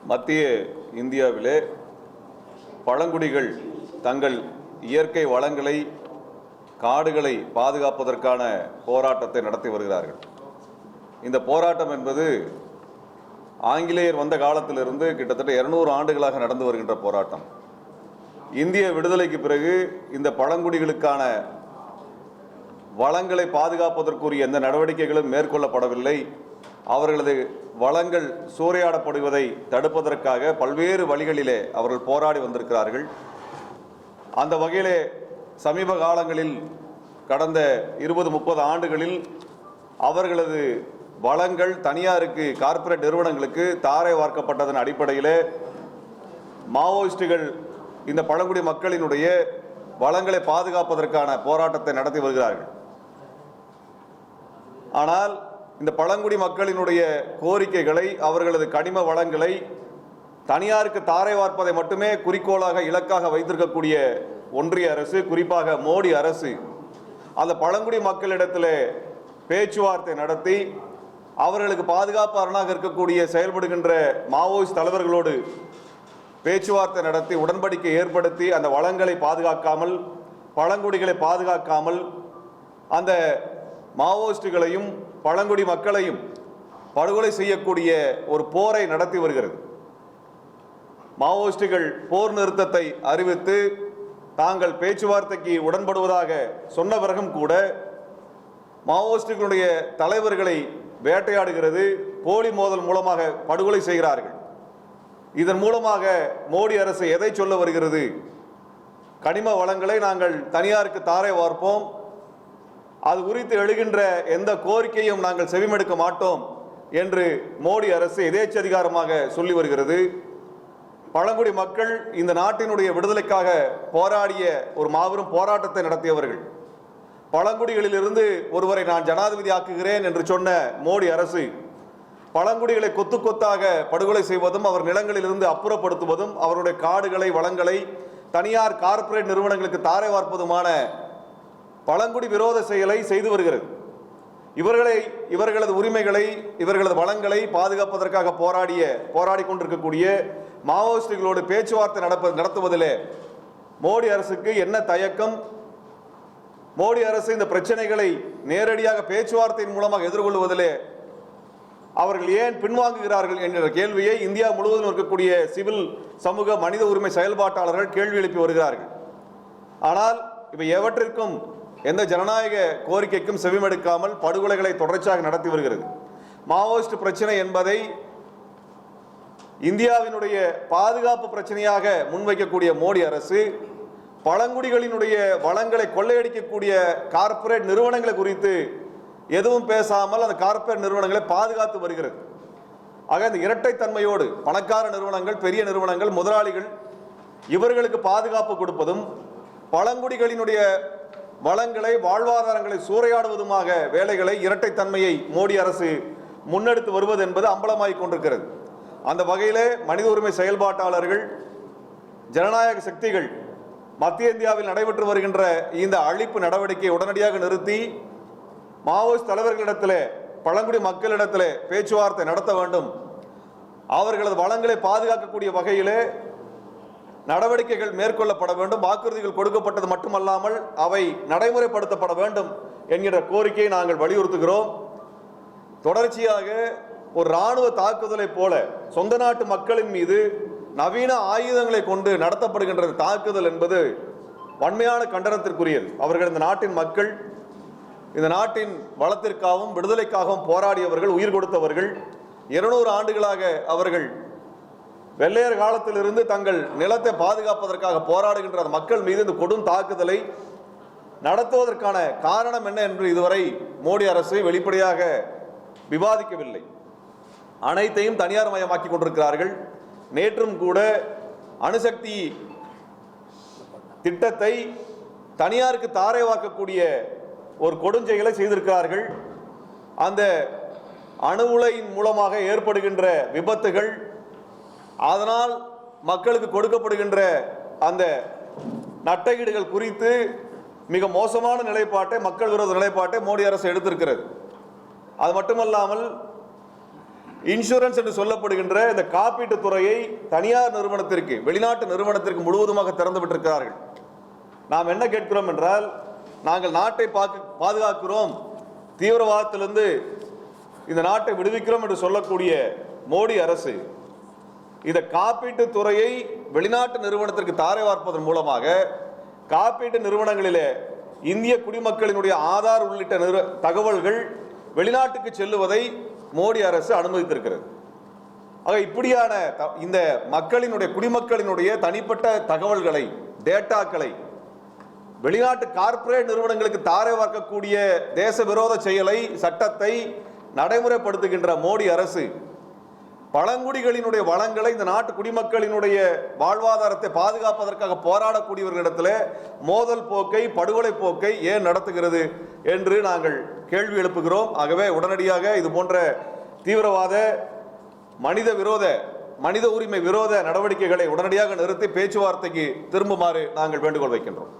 மத்திய இந்தியாவிலே பழங்குடிகள் தங்கள் இயற்கை வளங்களை, காடுகளை பாதுகாப்பதற்கான போராட்டத்தை நடத்தி வருகிறார்கள். இந்த போராட்டம் என்பது ஆங்கிலேயர் வந்த காலத்திலிருந்து கிட்டத்தட்ட 200 ஆண்டுகளாக நடந்து வருகின்ற போராட்டம். இந்திய விடுதலைக்கு பிறகு இந்த பழங்குடிகளுக்கான வளங்களை பாதுகாப்பதற்குரிய எந்த நடவடிக்கைகளும் மேற்கொள்ளப்படவில்லை. அவர்களது வளங்கள் சூறையாடப்படுவதை தடுப்பதற்காக பல்வேறு வழிகளிலே அவர்கள் போராடி வந்திருக்கிறார்கள். அந்த வகையிலே சமீப காலங்களில் கடந்த 20-30 ஆண்டுகளில் அவர்களது வளங்கள் தனியாருக்கு, கார்ப்பரேட் நிறுவனங்களுக்கு தாரை வார்க்கப்பட்டதன் அடிப்படையில் மாவோயிஸ்டுகள் இந்த பழங்குடி மக்களினுடைய வளங்களை பாதுகாப்பதற்கான போராட்டத்தை நடத்தி வருகிறார்கள். ஆனால் இந்த பழங்குடி மக்களினுடைய கோரிக்கைகளை, அவர்களது கனிம வளங்களை தனியாருக்கு தாரை வார்ப்பதை மட்டுமே குறிக்கோளாக, இலக்காக வைத்திருக்கக்கூடிய ஒன்றிய அரசு, குறிப்பாக மோடி அரசு, அந்த பழங்குடி மக்களிடத்தில் பேச்சுவார்த்தை நடத்தி அவர்களுக்கு பாதுகாப்பு அரணாக இருக்கக்கூடிய செயல்படுகின்ற மாவோயிஸ்ட் தலைவர்களோடு பேச்சுவார்த்தை நடத்தி உடன்படிக்கை ஏற்படுத்தி அந்த வளங்களை பாதுகாக்காமல், பழங்குடிகளை பாதுகாக்காமல் அந்த மாவோயிஸ்டுகளையும் பழங்குடி மக்களையும் படுகொலை செய்யக்கூடிய ஒரு போரை நடத்தி வருகிறது. மாவோயிஸ்டுகள் போர் நிறுத்தத்தை அறிவித்து தாங்கள் பேச்சுவார்த்தைக்கு உடன்படுவதாக சொன்ன பிறகும் கூட மாவோயிஸ்டுகளுடைய தலைவர்களை வேட்டையாடுகிறது, போலி மோதல் மூலமாக படுகொலை செய்கிறார்கள். இதன் மூலமாக மோடி அரசு எதை சொல்ல வருகிறது? கனிம வளங்களை நாங்கள் தனியாருக்கு தாரை வார்ப்போம், அது குறித்து எழுகின்ற எந்த கோரிக்கையும் நாங்கள் செவிமடுக்க மாட்டோம் என்று மோடி அரசு எதேச்சதிகாரமாக சொல்லி வருகிறது. பழங்குடி மக்கள் இந்த நாட்டினுடைய விடுதலைக்காக போராடிய ஒரு மாபெரும் போராட்டத்தை நடத்தியவர்கள். பழங்குடிகளிலிருந்து ஒருவரை நான் ஜனாதிபதி ஆக்குகிறேன் என்று சொன்ன மோடி அரசு பழங்குடிகளை கொத்து கொத்தாக படுகொலை செய்வதும், அவர் நிலங்களிலிருந்து அப்புறப்படுத்துவதும், அவருடைய காடுகளை, வளங்களை தனியார் கார்ப்பரேட் நிறுவனங்களுக்கு தாரை வார்ப்பதுமான பழங்குடி விரோத செயலை செய்து வருகிறது. இவர்களது உரிமைகளை, இவர்களது வளங்களை பாதுகாப்பதற்காக போராடி கொண்டிருக்கக்கூடிய மாவோயிஸ்டுகளோடு பேச்சுவார்த்தை நடத்துவதிலே மோடி அரசுக்கு என்ன தயக்கம்? மோடி அரசு இந்த பிரச்சனைகளை நேரடியாக பேச்சுவார்த்தையின் மூலமாக எதிர்கொள்வதிலே அவர்கள் ஏன் பின்வாங்குகிறார்கள் என்கிற கேள்வியை இந்தியா முழுவதும் இருக்கக்கூடிய சிவில் சமூக மனித உரிமை செயல்பாட்டாளர்கள் கேள்வி எழுப்பி வருகிறார்கள். ஆனால் இவை எவற்றிற்கும், எந்த ஜனநாயக கோரிக்கைக்கும் செவிமடுக்காமல் படுகொலைகளை தொடர்ச்சியாக நடத்தி வருகிறது. மாவோயிஸ்ட் பிரச்சனை என்பதை இந்தியாவினுடைய பாதுகாப்பு பிரச்சனையாக முன்வைக்கக்கூடிய மோடி அரசு பழங்குடிகளினுடைய வளங்களை கொள்ளையடிக்கக்கூடிய கார்ப்பரேட் நிறுவனங்களை குறித்து எதுவும் பேசாமல் அந்த கார்ப்பரேட் நிறுவனங்களை பாதுகாத்து வருகிறது. ஆக இந்த இரட்டைத்தன்மையோடு பணக்கார நிறுவனங்கள், பெரிய நிறுவனங்கள், முதலாளிகள் இவர்களுக்கு பாதுகாப்பு கொடுப்பதும், பழங்குடிகளினுடைய வளங்களை, வாழ்வாதாரங்களை சூறையாடுவதுமாக வேலைகளை, இரட்டைத்தன்மையை மோடி அரசு முன்னெடுத்து வருவது என்பது அம்பலமாகிக் கொண்டிருக்கிறது. அந்த வகையிலே மனித உரிமை செயல்பாட்டாளர்கள், ஜனநாயக சக்திகள் மத்திய இந்தியாவில் நடைபெற்று வருகின்ற இந்த அழிப்பு நடவடிக்கையை உடனடியாக நிறுத்தி மாவோயிஸ்ட் தலைவர்களிடத்தில், பழங்குடி மக்களிடத்தில் பேச்சுவார்த்தை நடத்த வேண்டும். அவர்களது வளங்களை பாதுகாக்கக்கூடிய வகையிலே நடவடிக்கைகள் மேற்கொள்ளப்பட வேண்டும். வாக்குறுதிகள் கொடுக்கப்பட்டது மட்டுமல்லாமல் அவை நடைமுறைப்படுத்தப்பட வேண்டும் என்கிற கோரிக்கையை நாங்கள் வலியுறுத்துகிறோம். தொடர்ச்சியாக ஒரு இராணுவ தாக்குதலை போல சொந்த நாட்டு மக்களின் மீது நவீன ஆயுதங்களை கொண்டு நடத்தப்படுகின்ற தாக்குதல் என்பது வன்மையான கண்டனத்திற்குரியது. அவர்கள் இந்த நாட்டின் மக்கள், இந்த நாட்டின் வளத்திற்காகவும் விடுதலைக்காகவும் போராடியவர்கள், உயிர் கொடுத்தவர்கள். 200 ஆண்டுகளாக அவர்கள் வெள்ளையர் காலத்திலிருந்து தங்கள் நிலத்தை பாதுகாப்பதற்காக போராடுகின்ற மக்கள் மீது இந்த கொடும் தாக்குதலை நடத்துவதற்கான காரணம் என்ன என்று இதுவரை மோடி அரசு வெளிப்படையாக விவாதிக்கவில்லை. அனைத்தையும் தனியார் மயமாக்கி கொண்டிருக்கிறார்கள். நேற்றும் கூட அணுசக்தி திட்டத்தை தனியாருக்கு தாரை வார்க்கக்கூடிய ஒரு கொடுஞ்செயலை செய்திருக்கிறார்கள். அந்த அணு உலையின் மூலமாக ஏற்படுகின்ற விபத்துகள், அதனால் மக்களுக்கு கொடுக்கப்படுகின்ற அந்த நட்டஈடுகள் குறித்து மிக மோசமான நிலைப்பாட்டை, மக்கள் விரோத நிலைப்பாட்டை மோடி அரசு எடுத்திருக்கிறது. அது மட்டுமல்லாமல் இன்சூரன்ஸ் என்று சொல்லப்படுகின்ற இந்த காப்பீட்டு துறையை தனியார் நிறுவனத்திற்கு, வெளிநாட்டு நிறுவனத்திற்கு முழுவதுமாக திறந்து விட்டிருக்கிறார்கள். நாம் என்ன கேட்கிறோம் என்றால், நாங்கள் நாட்டை பாதுகாக்கிறோம், தீவிரவாதத்திலிருந்து இந்த நாட்டை விடுவிக்கிறோம் என்று சொல்லக்கூடிய மோடி அரசு இந்த காப்பீட்டு துறையை வெளிநாட்டு நிறுவனத்திற்கு தாரை வார்ப்பதன் மூலமாக காப்பீட்டு நிறுவனங்களிலே இந்திய குடிமக்களினுடைய ஆதார் உள்ளிட்ட தகவல்கள் வெளிநாட்டுக்கு செல்லுவதை மோடி அரசு அனுமதித்திருக்கிறது. ஆக இப்படியான இந்த குடிமக்களினுடைய தனிப்பட்ட தகவல்களை, டேட்டாக்களை வெளிநாட்டு கார்ப்பரேட் நிறுவனங்களுக்கு தாரை வார்க்கக்கூடிய தேச விரோத செயலை, சட்டத்தை நடைமுறைப்படுத்துகின்ற மோடி அரசு பழங்குடிகளினுடைய வளங்களை, இந்த நாட்டு குடிமக்களினுடைய வாழ்வாதாரத்தை பாதுகாப்பதற்காக போராடக்கூடியவர்களிடத்தில் மோதல் போக்கை, படுகொலை போக்கை ஏன் நடத்துகிறது என்று நாங்கள் கேள்வி எழுப்புகிறோம். ஆகவே உடனடியாக இது போன்ற தீவிரவாத, மனித உரிமை விரோத நடவடிக்கைகளை உடனடியாக நிறுத்தி பேச்சுவார்த்தைக்கு திரும்புமாறு நாங்கள் வேண்டுகோள் வைக்கின்றோம்.